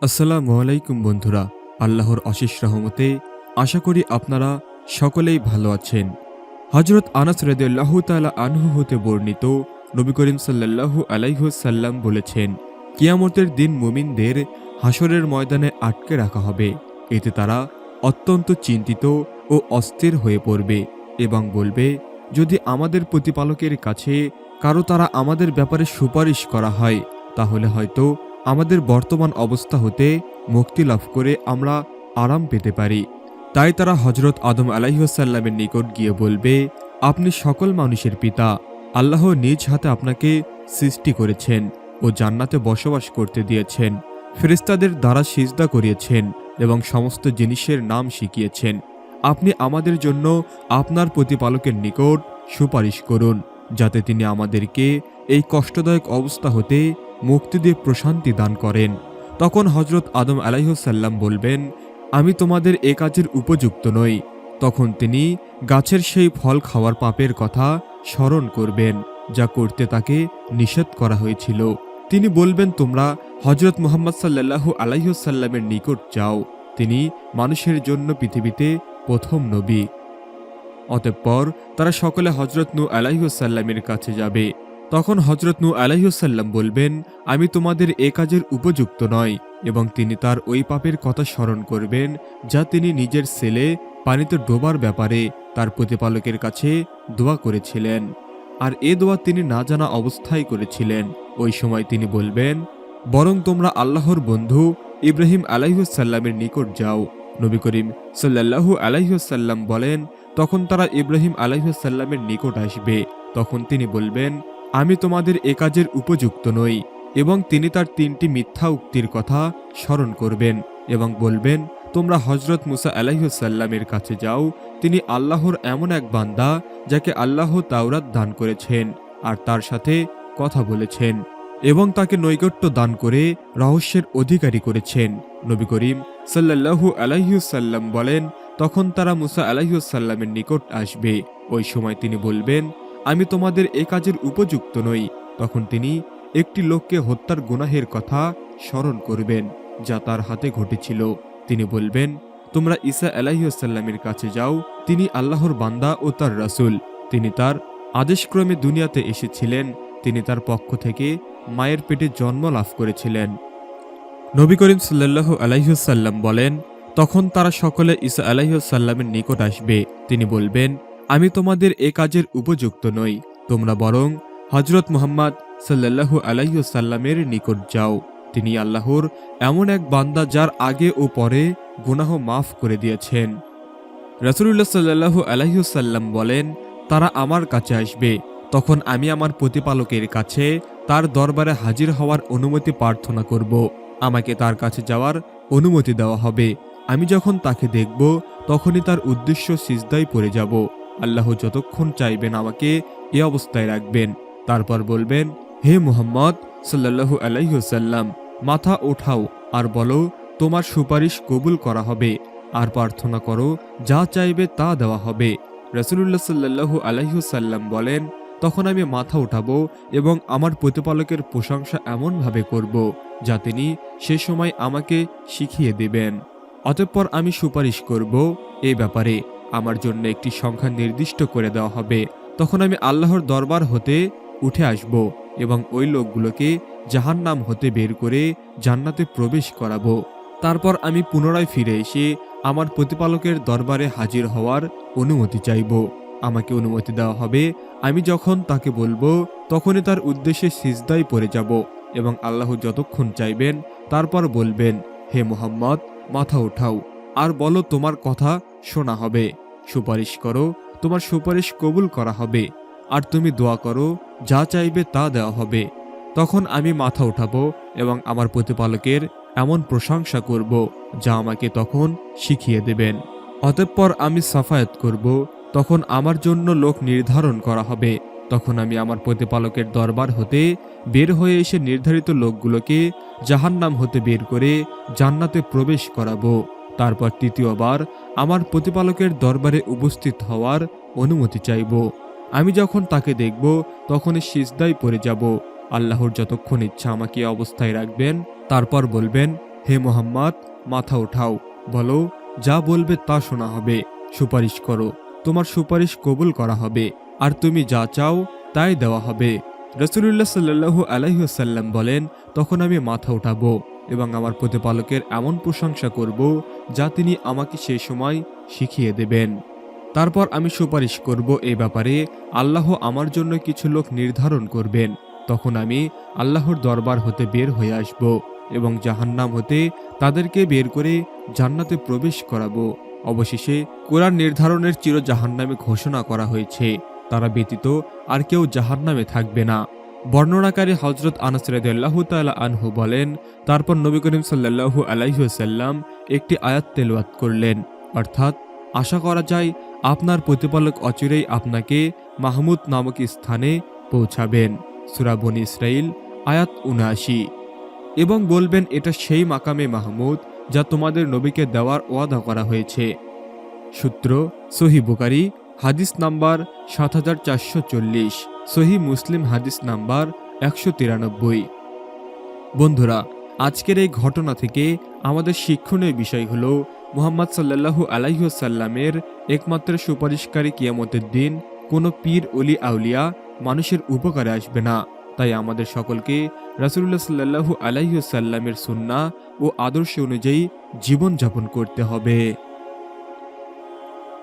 আসসালামু আলাইকুম বন্ধুরা, আল্লাহর অশেষ রহমতে আশা করি আপনারা সকলেই ভালো আছেন। হযরত আনাস রাদিয়াল্লাহু তাআলা আনহু হতে বর্ণিত, নবী করিম সাল্লাল্লাহু আলাইহি ওয়াসাল্লাম বলেছেন, কিয়ামতের দিন মুমিনদের হাসরের ময়দানে আটকে রাখা হবে। এতে তারা অত্যন্ত চিন্তিত ও অস্থির হয়ে পড়বে এবং বলবে, যদি আমাদের প্রতিপালকের কাছে কারো তারা আমাদের ব্যাপারে সুপারিশ করা হয়, তাহলে হয়তো আমাদের বর্তমান অবস্থা হতে মুক্তি লাভ করে আমরা আরাম পেতে পারি। তাই তারা হযরত আদম আলাইহিসসালামের নিকট গিয়ে বলবে, আপনি সকল মানুষের পিতা, আল্লাহ নিজ হাতে আপনাকে সৃষ্টি করেছেন ও জান্নাতে বসবাস করতে দিয়েছেন, ফেরেশতাদের দ্বারা সিজদা করিয়েছেন এবং সমস্ত জিনিসের নাম শিখিয়েছেন। আপনি আমাদের জন্য আপনার প্রতিপালকের নিকট সুপারিশ করুন, যাতে তিনি আমাদেরকে এই কষ্টদায়ক অবস্থা হতে মুক্তি দিয়ে প্রশান্তি দান করেন। তখন হযরত আদম আলাইহিসসালাম বলবেন, আমি তোমাদের এ কাজের উপযুক্ত নই। তখন তিনি গাছের সেই ফল খাওয়ার পাপের কথা স্মরণ করবেন, যা করতে তাকে নিষেধ করা হয়েছিল। তিনি বলবেন, তোমরা হযরত মুহাম্মদ সাল্লাল্লাহু আলাইহিসসালামের নিকট যাও, তিনি মানুষের জন্য পৃথিবীতে প্রথম নবী। অতঃপর তারা সকলে হযরত নূহ আলাইহিসসালামের কাছে যাবে। তখন হযরত নূহ আলাইহিসসালাম বলবেন, আমি তোমাদের এ কাজের উপযুক্ত নয়, এবং তিনি তার ওই পাপের কথা স্মরণ করবেন যা তিনি নিজের ছেলে পানিতে ডোবার ব্যাপারে তার প্রতিপালকের কাছে দোয়া করেছিলেন। আর এ দোয়া তিনি না জানা অবস্থায় করেছিলেন। ওই সময় তিনি বলবেন, বরং তোমরা আল্লাহর বন্ধু ইব্রাহিম আলাইহিসসালামের নিকট যাও। নবী করিম সাল্লাল্লাহু আলাইহিসসাল্লাম বলেন, তখন তারা ইব্রাহিম আলাইহিসসালামের নিকট আসবে। তখন তিনি বলবেন, আমি তোমাদের এ কাজের উপযুক্ত নই, এবং তিনি তার 3টি মিথ্যা উক্তির কথা স্মরণ করবেন এবং বলবেন, তোমরা হযরত মুসা আলাইহিসসালামের কাছে যাও, তিনি আল্লাহর এমন এক বান্দা যাকে আল্লাহ তাওরাত দান করেছেন আর তার সাথে কথা বলেছেন এবং তাকে নৈকট্য দান করে রহস্যের অধিকারী করেছেন। নবী করিম সাল্লাল্লাহু আলাইহিসসাল্লাম বলেন, তখন তারা মুসা আলাইহিসসালামের নিকট আসবে। ওই সময় তিনি বলবেন, আমি তোমাদের এ কাজের উপযুক্ত নই। তখন তিনি একটি লোককে হত্যার গুনাহের কথা স্মরণ করবেন যা তার হাতে ঘটেছিল। তিনি বলবেন, তোমরা ঈসা আলাইহিসসালামের কাছে যাও, তিনি আল্লাহর বান্দা ও তার রাসূল। তিনি তার আদেশক্রমে দুনিয়াতে এসেছিলেন। তিনি তার পক্ষ থেকে মায়ের পেটে জন্ম লাভ করেছিলেন। নবী করিম সাল্লাল্লাহু আলাইহিসসাল্লাম বলেন, তখন তারা সকলে ঈসা আলাইহিসসালামের নিকট আসবে। তিনি বলবেন, আমি তোমাদের এ কাজের উপযুক্ত নই, তোমরা বরং হযরত মুহাম্মদ সাল্লাল্লাহু আলাইহিসসাল্লামের নিকট যাও। তিনি আল্লাহর এমন এক বান্দা যার আগে ও পরে গুনাহ মাফ করে দিয়েছেন। রাসূলুল্লাহ সাল্লাল্লাহু আলাইহিসসাল্লাম বলেন, তারা আমার কাছে আসবে। তখন আমি আমার প্রতিপালকের কাছে তার দরবারে হাজির হওয়ার অনুমতি প্রার্থনা করব। আমাকে তার কাছে যাওয়ার অনুমতি দেওয়া হবে। আমি যখন তাকে দেখব, তখনই তার উদ্দেশ্য সিজদায় পড়ে যাব। আল্লাহ যতক্ষণ চাইবেন আমাকে এ অবস্থায় রাখবেন। তারপর বলবেন, হে মুহাম্মদ সাল্লাল্লাহু আলাইহিসসাল্লাম, মাথা ওঠাও আর বলো, তোমার সুপারিশ কবুল করা হবে, আর প্রার্থনা করো, যা চাইবে তা দেওয়া হবে। রাসূলুল্লাহ সাল্লাল্লাহু আলাইহিসসাল্লাম বলেন, তখন আমি মাথা উঠাবো এবং আমার প্রতিপালকের প্রশংসা এমনভাবে করব যা তিনি সে সময় আমাকে শিখিয়ে দেবেন। অতঃপর আমি সুপারিশ করব এ ব্যাপারে, আমার জন্য একটি সংখ্যা নির্দিষ্ট করে দেওয়া হবে। তখন আমি আল্লাহর দরবার হতে উঠে আসব এবং ওই লোকগুলোকে জাহান্নাম হতে বের করে জান্নাতে প্রবেশ করাবো। তারপর আমি পুনরায় ফিরে এসে আমার প্রতিপালকের দরবারে হাজির হওয়ার অনুমতি চাইব। আমাকে অনুমতি দেওয়া হবে। আমি যখন তাকে বলবো, তখনই তার উদ্দেশ্যে সিজদায় পড়ে যাব এবং আল্লাহ যতক্ষণ চাইবেন তারপর বলবেন, হে মুহাম্মদ, মাথা উঠাও আর বলো, তোমার কথা শোনা হবে। সুপারিশ করো, তোমার সুপারিশ কবুল করা হবে। আর তুমি দোয়া করো, যা চাইবে তা দেওয়া হবে। তখন আমি মাথা উঠাবো এবং আমার প্রতিপালকের এমন প্রশংসা করব যা আমাকে তখন শিখিয়ে দেবেন। অতঃপর আমি সাফায়াত করব। তখন আমার জন্য লোক নির্ধারণ করা হবে। তখন আমি আমার প্রতিপালকের দরবার হতে বের হয়ে এসে নির্ধারিত লোকগুলোকে জাহান্নাম হতে বের করে জান্নাতে প্রবেশ করাবো। তারপর তৃতীয়বার আমার প্রতিপালকের দরবারে উপস্থিত হওয়ার অনুমতি চাইব। আমি যখন তাকে দেখব, তখনই সিজদায় পড়ে যাব। আল্লাহর যতক্ষণ ইচ্ছা আমাকে অবস্থায় রাখবেন। তারপর বলবেন, হে মুহাম্মদ, মাথা ওঠাও, বলো, যা বলবে তা শোনা হবে। সুপারিশ করো, তোমার সুপারিশ কবুল করা হবে, আর তুমি যা চাও তাই দেওয়া হবে। রাসূলুল্লাহ সাল্লাল্লাহু আলাইহি ওয়াসাল্লাম বলেন, তখন আমি মাথা উঠাবো এবং আমার প্রতিপালকের এমন প্রশংসা করব যা তিনি আমাকে সেই সময় শিখিয়ে দেবেন। তারপর আমি সুপারিশ করব এই ব্যাপারে, আল্লাহ আমার জন্য কিছু লোক নির্ধারণ করবেন। তখন আমি আল্লাহর দরবার হতে বের হয়ে আসব এবং জাহান্নাম হতে তাদেরকে বের করে জান্নাতে প্রবেশ করাবো। অবশেষে কোরআন নির্ধারণের চির জাহান্নামে ঘোষণা করা হয়েছে, তারা ব্যতীত আর কেউ জাহান্নামে থাকবে না। বর্ণনাকারী হযরত আনাস রাদিয়াল্লাহু তাআলা আনহু বলেন, তারপর নবী করিম সাল্লাল্লাহু আলাইহি ওয়াসাল্লাম একটি আয়াত তেলাওয়াত করলেন, অর্থাৎ আশা করা যায় আপনার প্রতিপালক অচিরেই আপনাকে মাহমুদ নামক স্থানে পৌঁছাবেন। সূরা বনী ইসরাঈল আয়াত ৭৯। এবং বলবেন, এটা সেই মাকামে মাহমুদ যা তোমাদের নবীকে দেওয়ার ওয়াদা করা হয়েছে। সূত্র সহিহ বুখারী হাদিস নাম্বার ৭৪৪০, সহিহ মুসলিম হাদিস নাম্বার ১৯৩। বন্ধুরা, আজকের এই ঘটনা থেকে আমাদের শিক্ষণীয় বিষয় হলো, মুহাম্মদ সাল্লাল্লাহু আলাইহি ওয়াসাল্লামের একমাত্র সুপারিশকারী কিয়ামতের দিন কোনো পীর ওলি আউলিয়া মানুষের উপকারে আসবে না। তাই আমাদের সকলকে রাসূলুল্লাহ সাল্লাল্লাহু আলাইহি ওয়াসাল্লামের সুন্নাহ ও আদর্শ অনুযায়ী জীবন যাপন করতে হবে।